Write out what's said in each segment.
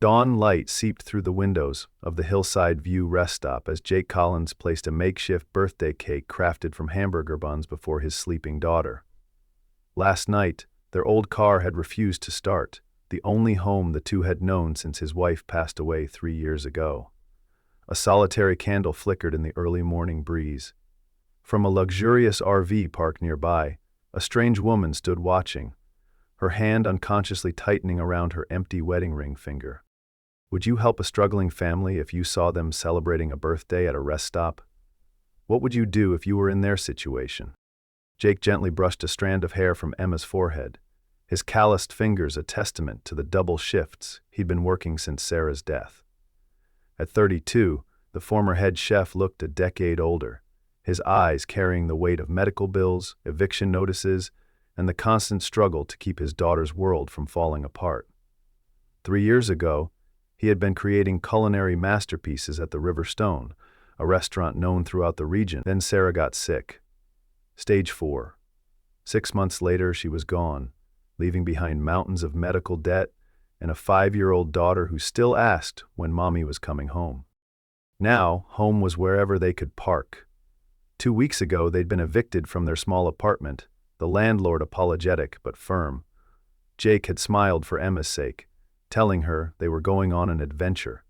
Dawn light seeped through the windows of the Hillside View rest stop as Jake Collins placed a makeshift birthday cake crafted from hamburger buns before his sleeping daughter. Last night, their old car had refused to start, the only home the two had known since his wife passed away 3 years ago. A solitary candle flickered in the early morning breeze. From a luxurious RV park nearby, a strange woman stood watching, her hand unconsciously tightening around her empty wedding ring finger. Would you help a struggling family if you saw them celebrating a birthday at a rest stop? What would you do if you were in their situation? Jake gently brushed a strand of hair from Emma's forehead, his calloused fingers a testament to the double shifts he'd been working since Sarah's death. At 32, the former head chef looked a decade older, his eyes carrying the weight of medical bills, eviction notices, and the constant struggle to keep his daughter's world from falling apart. 3 years ago, he had been creating culinary masterpieces at the River Stone, a restaurant known throughout the region. Then Sarah got sick. Stage 4. 6 months later, she was gone, leaving behind mountains of medical debt and a 5-year-old daughter who still asked when mommy was coming home. Now, home was wherever they could park. 2 weeks ago, they'd been evicted from their small apartment, the landlord apologetic but firm. Jake had smiled for Emma's sake, telling her they were going on an adventure.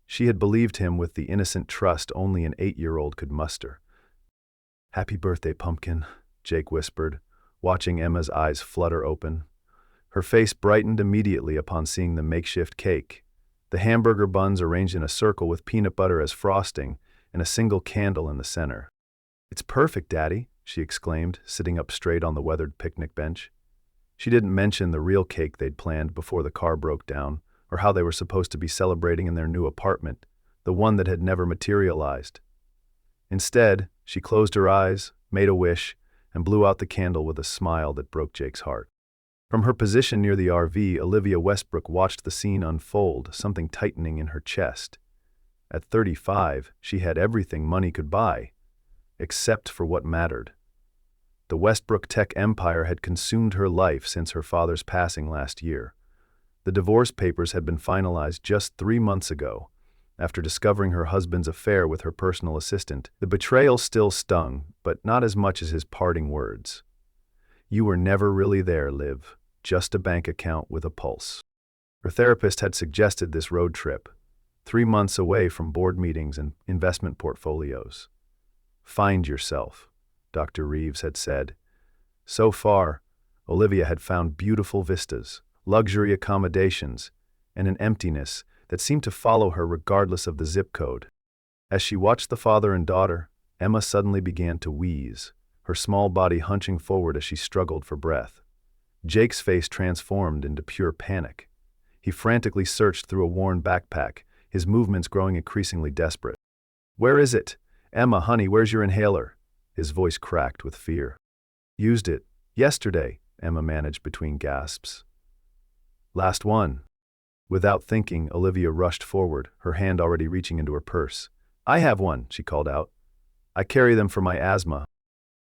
She had believed him with the innocent trust only an 8-year-old could muster. "Happy birthday, pumpkin," Jake whispered, watching Emma's eyes flutter open. Her face brightened immediately upon seeing the makeshift cake, the hamburger buns arranged in a circle with peanut butter as frosting and a single candle in the center. "It's perfect, Daddy," she exclaimed, sitting up straight on the weathered picnic bench. She didn't mention the real cake they'd planned before the car broke down, or how they were supposed to be celebrating in their new apartment, the one that had never materialized. Instead, she closed her eyes, made a wish, and blew out the candle with a smile that broke Jake's heart. From her position near the RV, Olivia Westbrook watched the scene unfold, something tightening in her chest. At 35, she had everything money could buy, except for what mattered. The Westbrook tech empire had consumed her life since her father's passing last year. The divorce papers had been finalized just 3 months ago. After discovering her husband's affair with her personal assistant, the betrayal still stung, but not as much as his parting words. "You were never really there, Liv. Just a bank account with a pulse." Her therapist had suggested this road trip, 3 months away from board meetings and investment portfolios. "Find yourself," Dr. Reeves had said. So far, Olivia had found beautiful vistas, luxury accommodations, and an emptiness that seemed to follow her regardless of the zip code. As she watched the father and daughter, Emma suddenly began to wheeze, her small body hunching forward as she struggled for breath. Jake's face transformed into pure panic. He frantically searched through a worn backpack, his movements growing increasingly desperate. "Where is it? Emma, honey, where's your inhaler?" His voice cracked with fear. "Used it. Yesterday," Emma managed between gasps. "Last one." Without thinking, Olivia rushed forward, her hand already reaching into her purse. "I have one," she called out. "I carry them for my asthma."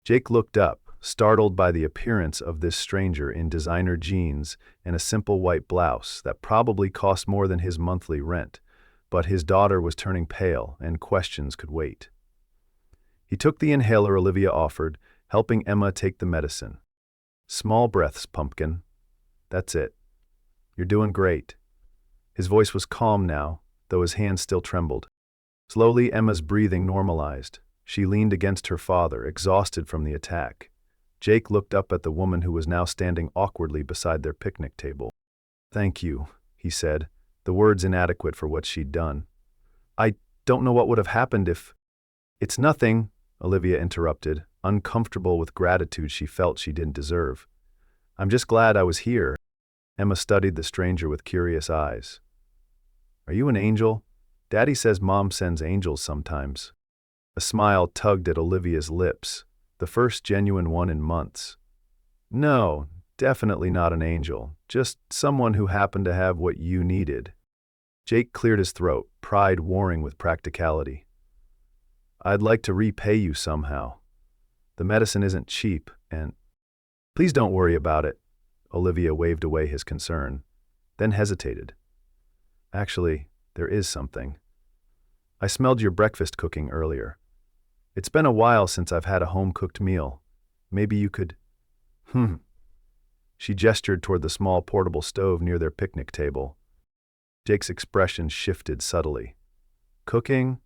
Jake looked up, startled by the appearance of this stranger in designer jeans and a simple white blouse that probably cost more than his monthly rent, but his daughter was turning pale and questions could wait. He took the inhaler Olivia offered, helping Emma take the medicine. "Small breaths, pumpkin. That's it. You're doing great." His voice was calm now, though his hands still trembled. Slowly, Emma's breathing normalized. She leaned against her father, exhausted from the attack. Jake looked up at the woman who was now standing awkwardly beside their picnic table. "Thank you," he said, the words inadequate for what she'd done. "I don't know what would have happened if—" "It's nothing," Olivia interrupted, uncomfortable with gratitude she felt she didn't deserve. "I'm just glad I was here." Emma studied the stranger with curious eyes. "Are you an angel? Daddy says Mom sends angels sometimes." A smile tugged at Olivia's lips, the first genuine one in months. "No, definitely not an angel, just someone who happened to have what you needed." Jake cleared his throat, pride warring with practicality. "I'd like to repay you somehow. The medicine isn't cheap, and—" "Please don't worry about it." Olivia waved away his concern, then hesitated. Actually, there is something. I smelled your breakfast cooking earlier. It's been a while since I've had a home-cooked meal. Maybe you could... Hmm. She gestured toward the small portable stove near their picnic table. Jake's expression shifted subtly. Cooking?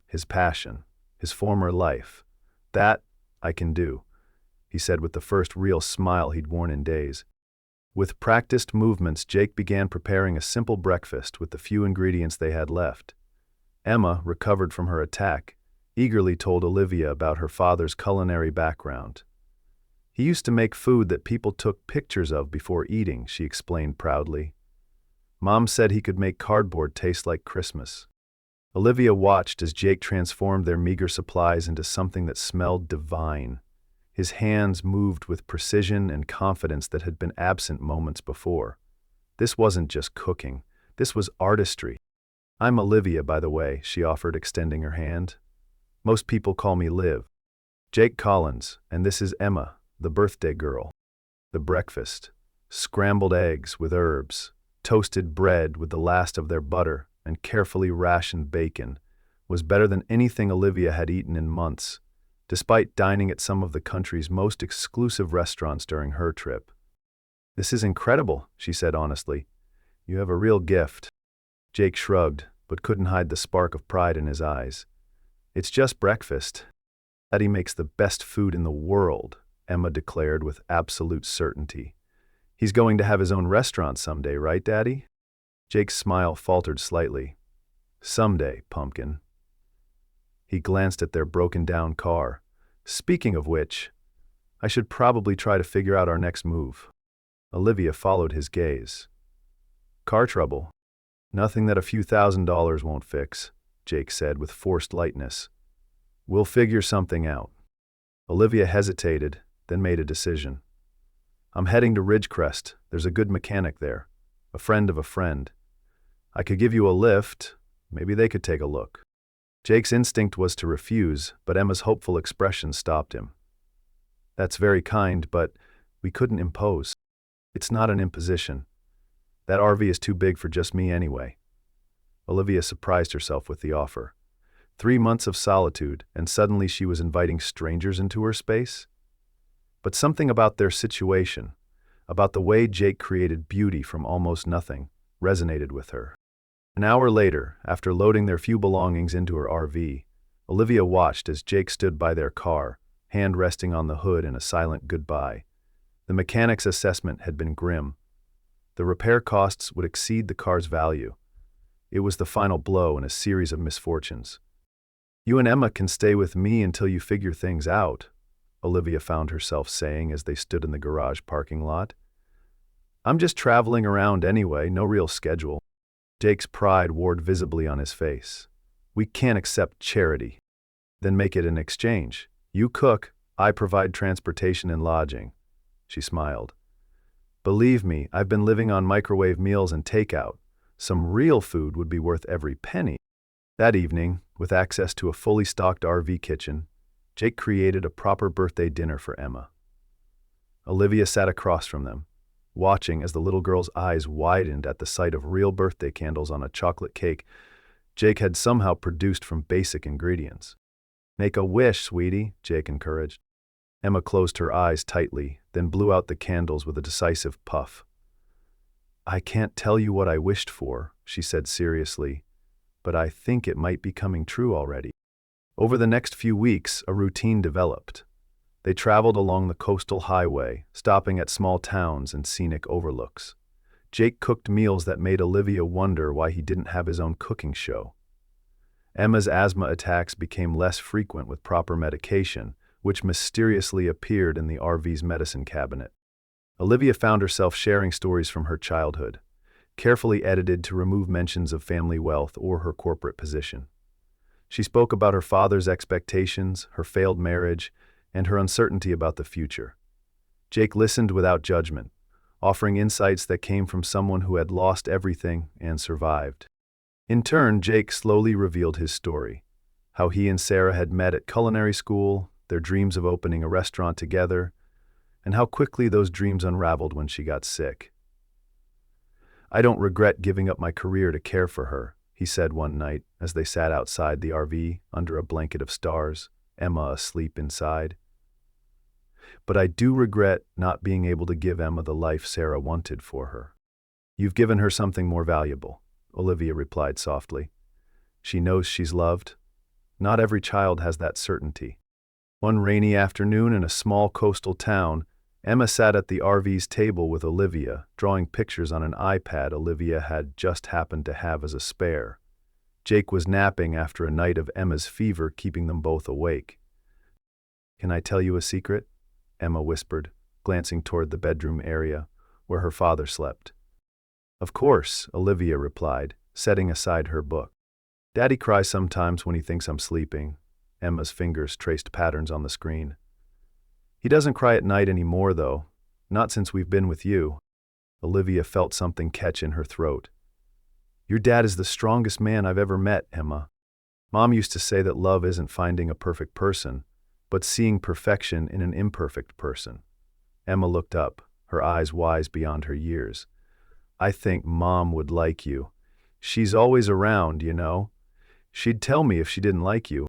His passion. His former life. That I can do, he said with the first real smile he'd worn in days. With practiced movements, Jake began preparing a simple breakfast with the few ingredients they had left. Emma, recovered from her attack, eagerly told Olivia about her father's culinary background. He used to make food that people took pictures of before eating, she explained proudly. Mom said he could make cardboard taste like Christmas. Olivia watched as Jake transformed their meager supplies into something that smelled divine. His hands moved with precision and confidence that had been absent moments before. This wasn't just cooking. This was artistry. I'm Olivia, by the way, she offered, extending her hand. Most people call me Liv. Jake Collins, and this is Emma, the birthday girl. The breakfast. Scrambled eggs with herbs, toasted bread with the last of their butter, and carefully rationed bacon was better than anything Olivia had eaten in months, despite dining at some of the country's most exclusive restaurants during her trip. This is incredible, she said honestly. You have a real gift. Jake shrugged, but couldn't hide the spark of pride in his eyes. It's just breakfast. Daddy makes the best food in the world, Emma declared with absolute certainty. He's going to have his own restaurant someday, right, Daddy? Jake's smile faltered slightly. Someday, pumpkin. He glanced at their broken-down car. Speaking of which, I should probably try to figure out our next move. Olivia followed his gaze. Car trouble? Nothing that a few $1,000s won't fix, Jake said with forced lightness. We'll figure something out. Olivia hesitated, then made a decision. I'm heading to Ridgecrest. There's a good mechanic there. A friend of a friend. I could give you a lift. Maybe they could take a look. Jake's instinct was to refuse, but Emma's hopeful expression stopped him. That's very kind, but we couldn't impose. It's not an imposition. That RV is too big for just me anyway. Olivia surprised herself with the offer. 3 months of solitude, and suddenly she was inviting strangers into her space? But something about their situation, about the way Jake created beauty from almost nothing, resonated with her. An hour later, after loading their few belongings into her RV, Olivia watched as Jake stood by their car, hand resting on the hood in a silent goodbye. The mechanic's assessment had been grim. The repair costs would exceed the car's value. It was the final blow in a series of misfortunes. You and Emma can stay with me until you figure things out, Olivia found herself saying as they stood in the garage parking lot. I'm just traveling around anyway, no real schedule. Jake's pride wore visibly on his face. We can't accept charity. Then make it an exchange. You cook, I provide transportation and lodging. She smiled. Believe me, I've been living on microwave meals and takeout. Some real food would be worth every penny. That evening, with access to a fully stocked RV kitchen, Jake created a proper birthday dinner for Emma. Olivia sat across from them, watching as the little girl's eyes widened at the sight of real birthday candles on a chocolate cake Jake had somehow produced from basic ingredients. Make a wish, sweetie, Jake encouraged. Emma closed her eyes tightly, then blew out the candles with a decisive puff. I can't tell you what I wished for, she said seriously, but I think it might be coming true already. Over the next few weeks, a routine developed. They traveled along the coastal highway, stopping at small towns and scenic overlooks. Jake cooked meals that made Olivia wonder why he didn't have his own cooking show. Emma's asthma attacks became less frequent with proper medication, which mysteriously appeared in the RV's medicine cabinet. Olivia found herself sharing stories from her childhood, carefully edited to remove mentions of family wealth or her corporate position. She spoke about her father's expectations, her failed marriage, and her uncertainty about the future. Jake listened without judgment, offering insights that came from someone who had lost everything and survived. In turn, Jake slowly revealed his story, how he and Sarah had met at culinary school, their dreams of opening a restaurant together, and how quickly those dreams unraveled when she got sick. I don't regret giving up my career to care for her, he said one night as they sat outside the RV under a blanket of stars, Emma asleep inside. But I do regret not being able to give Emma the life Sarah wanted for her. You've given her something more valuable, Olivia replied softly. She knows she's loved. Not every child has that certainty. One rainy afternoon in a small coastal town, Emma sat at the RV's table with Olivia, drawing pictures on an iPad Olivia had just happened to have as a spare. Jake was napping after a night of Emma's fever keeping them both awake. Can I tell you a secret? Emma whispered, glancing toward the bedroom area where her father slept. Of course, Olivia replied, setting aside her book. Daddy cries sometimes when he thinks I'm sleeping. Emma's fingers traced patterns on the screen. He doesn't cry at night anymore, though. Not since we've been with you. Olivia felt something catch in her throat. Your dad is the strongest man I've ever met, Emma. Mom used to say that love isn't finding a perfect person, but seeing perfection in an imperfect person. Emma looked up, her eyes wise beyond her years. I think Mom would like you. She's always around, you know. She'd tell me if she didn't like you.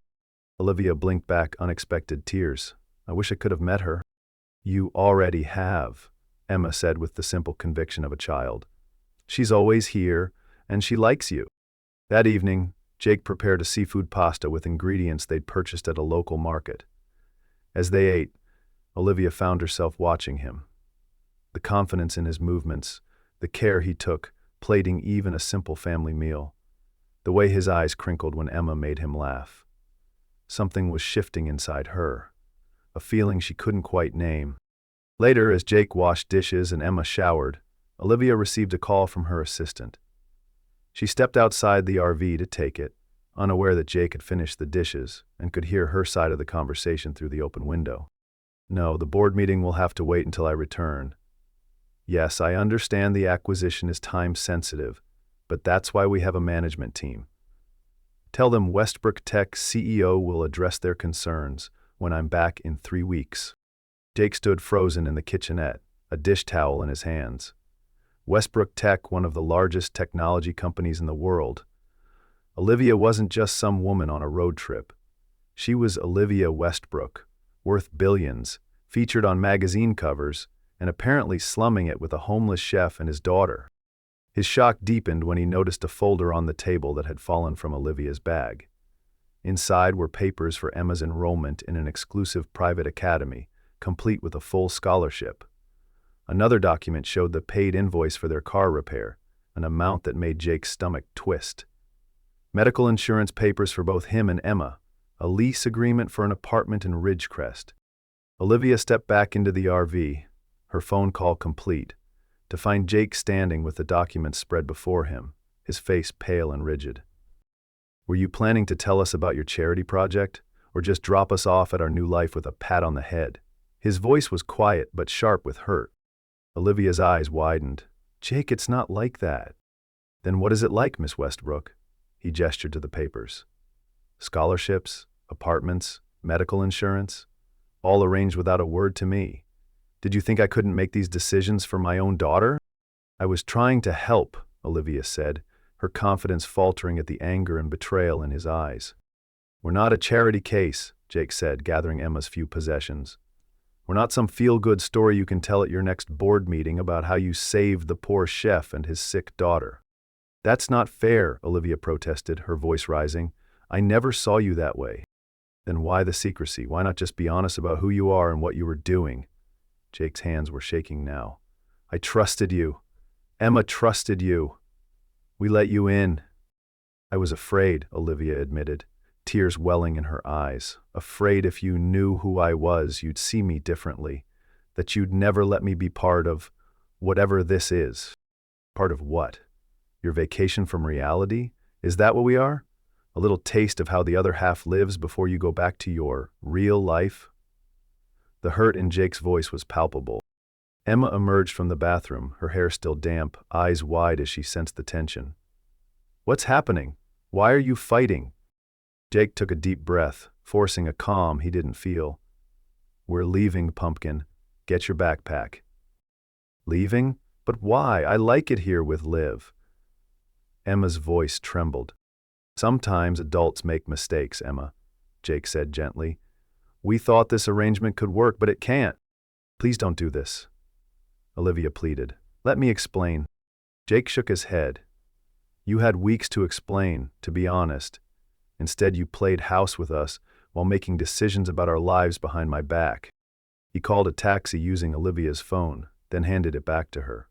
Olivia blinked back unexpected tears. I wish I could have met her. You already have, Emma said with the simple conviction of a child. She's always here, and she likes you. That evening, Jake prepared a seafood pasta with ingredients they'd purchased at a local market. As they ate, Olivia found herself watching him. The confidence in his movements, the care he took, plating even a simple family meal. The way his eyes crinkled when Emma made him laugh. Something was shifting inside her, a feeling she couldn't quite name. Later, as Jake washed dishes and Emma showered, Olivia received a call from her assistant. She stepped outside the RV to take it, unaware that Jake had finished the dishes and could hear her side of the conversation through the open window. No, the board meeting will have to wait until I return. Yes, I understand the acquisition is time-sensitive, but that's why we have a management team. Tell them Westbrook Tech CEO will address their concerns when I'm back in 3 weeks. Jake stood frozen in the kitchenette, a dish towel in his hands. Westbrook Tech, one of the largest technology companies in the world. Olivia wasn't just some woman on a road trip. She was Olivia Westbrook, worth billions, featured on magazine covers, and apparently slumming it with a homeless chef and his daughter. His shock deepened when he noticed a folder on the table that had fallen from Olivia's bag. Inside were papers for Emma's enrollment in an exclusive private academy, complete with a full scholarship. Another document showed the paid invoice for their car repair, an amount that made Jake's stomach twist. Medical insurance papers for both him and Emma, a lease agreement for an apartment in Ridgecrest. Olivia stepped back into the RV, her phone call complete, to find Jake standing with the documents spread before him, his face pale and rigid. Were you planning to tell us about your charity project, or just drop us off at our new life with a pat on the head? His voice was quiet but sharp with hurt. Olivia's eyes widened. Jake, it's not like that. Then what is it like, Miss Westbrook? He gestured to the papers. Scholarships, apartments, medical insurance, all arranged without a word to me. Did you think I couldn't make these decisions for my own daughter? I was trying to help, Olivia said, her confidence faltering at the anger and betrayal in his eyes. We're not a charity case, Jake said, gathering Emma's few possessions. We're not some feel-good story you can tell at your next board meeting about how you saved the poor chef and his sick daughter. That's not fair, Olivia protested, her voice rising. I never saw you that way. Then why the secrecy? Why not just be honest about who you are and what you were doing? Jake's hands were shaking now. I trusted you. Emma trusted you. We let you in. I was afraid, Olivia admitted, tears welling in her eyes. Afraid if you knew who I was, you'd see me differently. That you'd never let me be part of whatever this is. Part of what? Your vacation from reality? Is that what we are? A little taste of how the other half lives before you go back to your real life? The hurt in Jake's voice was palpable. Emma emerged from the bathroom, her hair still damp, eyes wide as she sensed the tension. What's happening? Why are you fighting? Jake took a deep breath, forcing a calm he didn't feel. We're leaving, Pumpkin. Get your backpack. Leaving? But why? I like it here with Liv. Emma's voice trembled. Sometimes adults make mistakes, Emma, Jake said gently. We thought this arrangement could work, but it can't. Please don't do this, Olivia pleaded. Let me explain. Jake shook his head. You had weeks to explain, to be honest. Instead, you played house with us while making decisions about our lives behind my back. He called a taxi using Olivia's phone, then handed it back to her.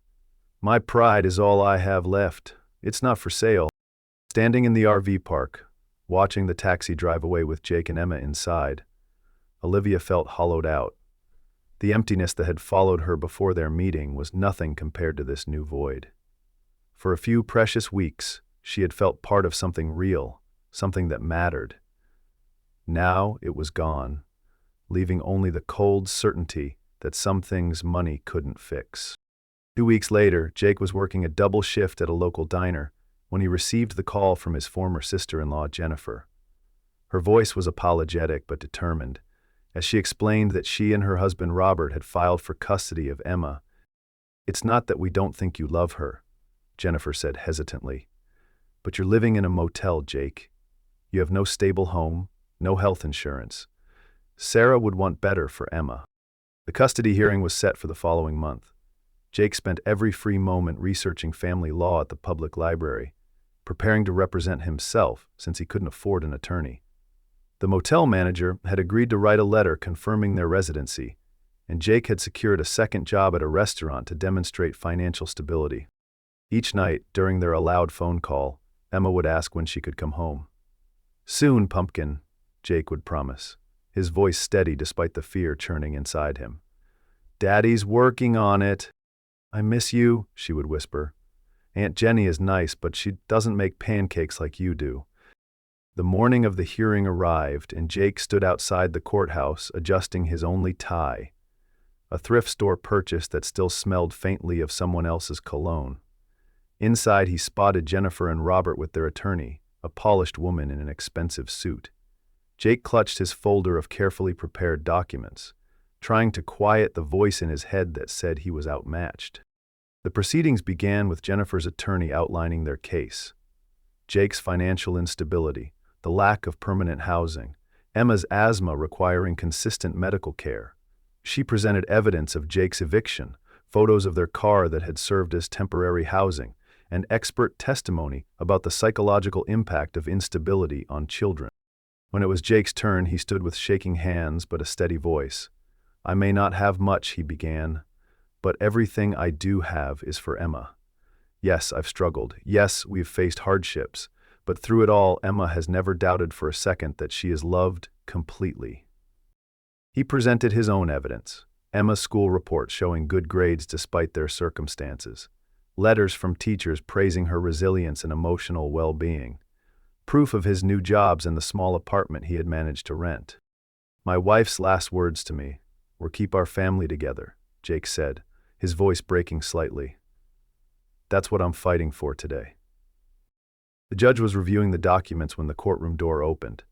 My pride is all I have left. It's not for sale. Standing in the RV park, watching the taxi drive away with Jake and Emma inside, Olivia felt hollowed out. The emptiness that had followed her before their meeting was nothing compared to this new void. For a few precious weeks, she had felt part of something real, something that mattered. Now it was gone, leaving only the cold certainty that some things money couldn't fix. 2 weeks later, Jake was working a double shift at a local diner when he received the call from his former sister-in-law, Jennifer. Her voice was apologetic but determined, as she explained that she and her husband Robert had filed for custody of Emma. It's not that we don't think you love her, Jennifer said hesitantly, but you're living in a motel, Jake. You have no stable home, no health insurance. Sarah would want better for Emma. The custody hearing was set for the following month. Jake spent every free moment researching family law at the public library, preparing to represent himself since he couldn't afford an attorney. The motel manager had agreed to write a letter confirming their residency, and Jake had secured a second job at a restaurant to demonstrate financial stability. Each night, during their allowed phone call, Emma would ask when she could come home. Soon, pumpkin, Jake would promise, his voice steady despite the fear churning inside him. Daddy's working on it. I miss you, she would whisper. Aunt Jenny is nice, but she doesn't make pancakes like you do. The morning of the hearing arrived, and Jake stood outside the courthouse adjusting his only tie, a thrift store purchase that still smelled faintly of someone else's cologne. Inside, he spotted Jennifer and Robert with their attorney, a polished woman in an expensive suit. Jake clutched his folder of carefully prepared documents, trying to quiet the voice in his head that said he was outmatched. The proceedings began with Jennifer's attorney outlining their case. Jake's financial instability, the lack of permanent housing, Emma's asthma requiring consistent medical care. She presented evidence of Jake's eviction, photos of their car that had served as temporary housing, and expert testimony about the psychological impact of instability on children. When it was Jake's turn, he stood with shaking hands but a steady voice. I may not have much, he began, but everything I do have is for Emma. Yes, I've struggled. Yes, we've faced hardships. But through it all, Emma has never doubted for a second that she is loved completely. He presented his own evidence. Emma's school report showing good grades despite their circumstances. Letters from teachers praising her resilience and emotional well-being. Proof of his new jobs and the small apartment he had managed to rent. My wife's last words to me were, keep our family together, Jake said, his voice breaking slightly. That's what I'm fighting for today. The judge was reviewing the documents when the courtroom door opened.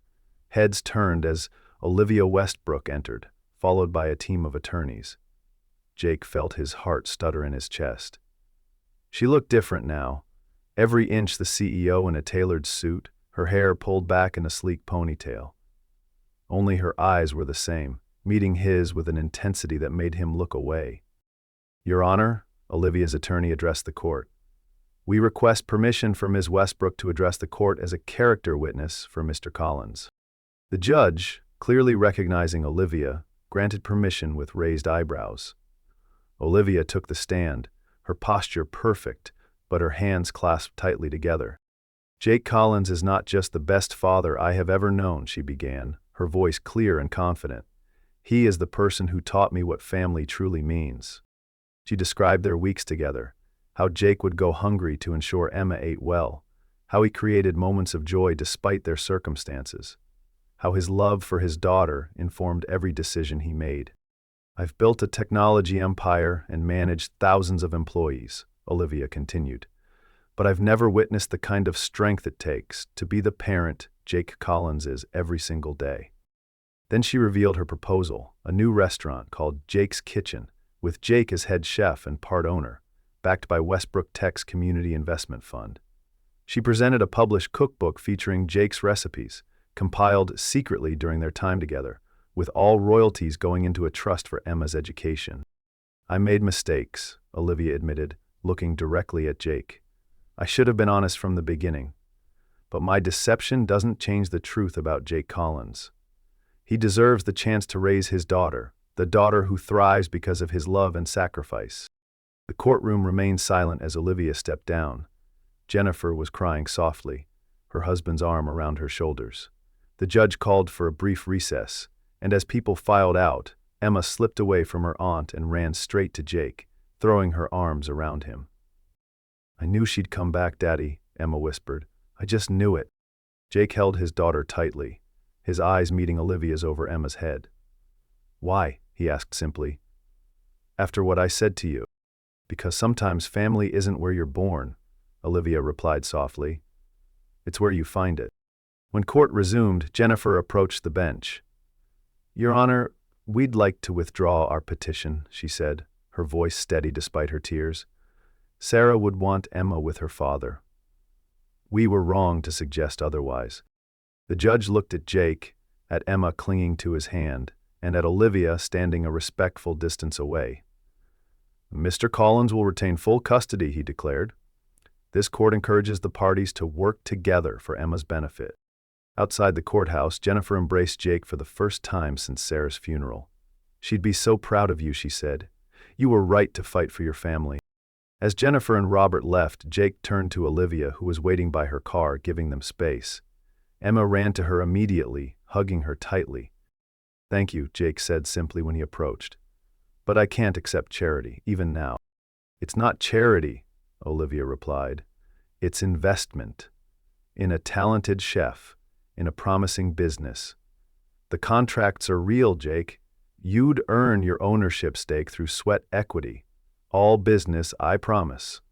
Heads turned as Olivia Westbrook entered, followed by a team of attorneys. Jake felt his heart stutter in his chest. She looked different now, every inch the CEO in a tailored suit, her hair pulled back in a sleek ponytail. Only her eyes were the same, meeting his with an intensity that made him look away. Your Honor, Olivia's attorney addressed the court. We request permission for Ms. Westbrook to address the court as a character witness for Mr. Collins. The judge, clearly recognizing Olivia, granted permission with raised eyebrows. Olivia took the stand, her posture perfect, but her hands clasped tightly together. Jake Collins is not just the best father I have ever known, she began, her voice clear and confident. He is the person who taught me what family truly means. She described their weeks together, how Jake would go hungry to ensure Emma ate well, how he created moments of joy despite their circumstances, how his love for his daughter informed every decision he made. I've built a technology empire and managed thousands of employees, Olivia continued, but I've never witnessed the kind of strength it takes to be the parent Jake Collins is every single day. Then she revealed her proposal, a new restaurant called Jake's Kitchen, with Jake as head chef and part owner, backed by Westbrook Tech's Community Investment Fund. She presented a published cookbook featuring Jake's recipes, compiled secretly during their time together, with all royalties going into a trust for Emma's education. "I made mistakes," Olivia admitted, looking directly at Jake. "I should have been honest from the beginning. But my deception doesn't change the truth about Jake Collins. He deserves the chance to raise his daughter, the daughter who thrives because of his love and sacrifice." The courtroom remained silent as Olivia stepped down. Jennifer was crying softly, her husband's arm around her shoulders. The judge called for a brief recess, and as people filed out, Emma slipped away from her aunt and ran straight to Jake, throwing her arms around him. "I knew she'd come back, Daddy," Emma whispered. "I just knew it." Jake held his daughter tightly, his eyes meeting Olivia's over Emma's head. "Why?" he asked simply. "After what I said to you." "Because sometimes family isn't where you're born," Olivia replied softly. "It's where you find it." When court resumed, Jennifer approached the bench. "Your Honor, we'd like to withdraw our petition," she said, her voice steady despite her tears. "Sarah would want Emma with her father. We were wrong to suggest otherwise." The judge looked at Jake, at Emma clinging to his hand, and at Olivia standing a respectful distance away. "Mr. Collins will retain full custody," he declared. "This court encourages the parties to work together for Emma's benefit." Outside the courthouse, Jennifer embraced Jake for the first time since Sarah's funeral. "She'd be so proud of you," she said. "You were right to fight for your family." As Jennifer and Robert left, Jake turned to Olivia, who was waiting by her car, giving them space. Emma ran to her immediately, hugging her tightly. "Thank you," Jake said simply when he approached. "But I can't accept charity, even now." "It's not charity," Olivia replied. "It's investment. In a talented chef, in a promising business. The contracts are real, Jake. You'd earn your ownership stake through sweat equity. All business, I promise."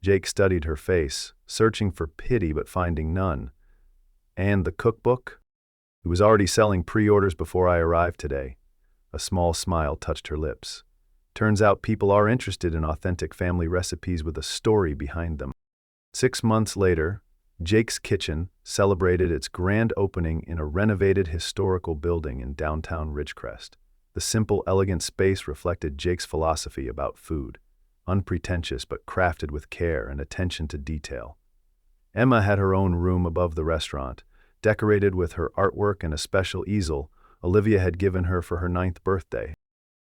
Jake studied her face, searching for pity but finding none. "And the cookbook?" "It was already selling pre-orders before I arrived today." A small smile touched her lips. "Turns out people are interested in authentic family recipes with a story behind them." 6 months later, Jake's Kitchen celebrated its grand opening in a renovated historical building in downtown Ridgecrest. The simple, elegant space reflected Jake's philosophy about food, unpretentious but crafted with care and attention to detail. Emma had her own room above the restaurant, decorated with her artwork and a special easel Olivia had given her for her 9th birthday.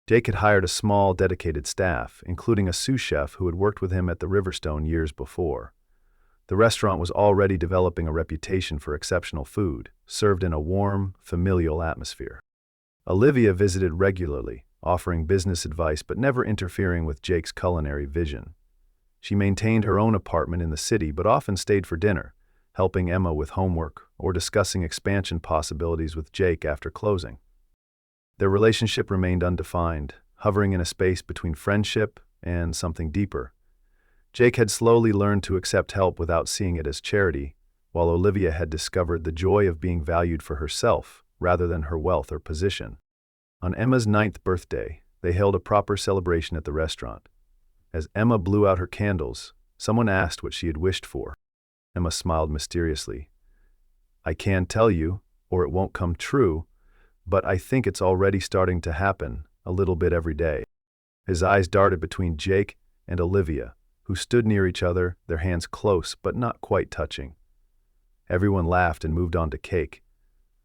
Jake had hired a small, dedicated staff, including a sous chef who had worked with him at the Riverstone years before. The restaurant was already developing a reputation for exceptional food, served in a warm, familial atmosphere. Olivia visited regularly, offering business advice but never interfering with Jake's culinary vision. She maintained her own apartment in the city but often stayed for dinner, helping Emma with homework or discussing expansion possibilities with Jake after closing. Their relationship remained undefined, hovering in a space between friendship and something deeper. Jake had slowly learned to accept help without seeing it as charity, while Olivia had discovered the joy of being valued for herself rather than her wealth or position. On Emma's 9th birthday, they held a proper celebration at the restaurant. As Emma blew out her candles, someone asked what she had wished for. Emma smiled mysteriously. "I can't tell you, or it won't come true, but I think it's already starting to happen, a little bit every day." His eyes darted between Jake and Olivia, who stood near each other, their hands close but not quite touching. Everyone laughed and moved on to cake.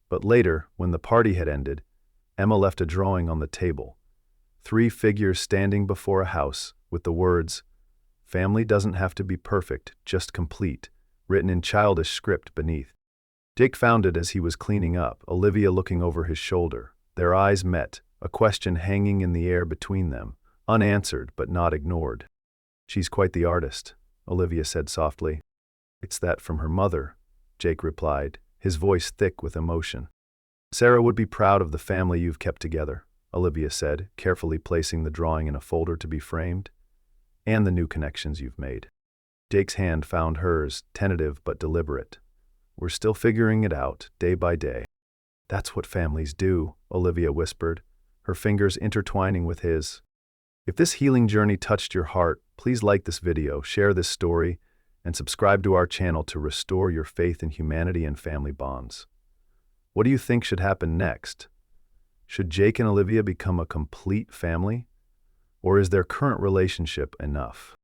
But later, when the party had ended, Emma left a drawing on the table. 3 figures standing before a house with the words, "Family doesn't have to be perfect, just complete," written in childish script beneath. Jake found it as he was cleaning up, Olivia looking over his shoulder. Their eyes met, a question hanging in the air between them, unanswered but not ignored. "She's quite the artist," Olivia said softly. "It's that from her mother," Jake replied, his voice thick with emotion. "Sarah would be proud of the family you've kept together," Olivia said, carefully placing the drawing in a folder to be framed, "and the new connections you've made." Jake's hand found hers, tentative but deliberate. "We're still figuring it out, day by day." "That's what families do," Olivia whispered, her fingers intertwining with his. "If this healing journey touched your heart, Please like this video, share this story, and subscribe to our channel to restore your faith in humanity and family bonds. What do you think should happen next? Should Jake and Olivia become a complete family? Or is their current relationship enough?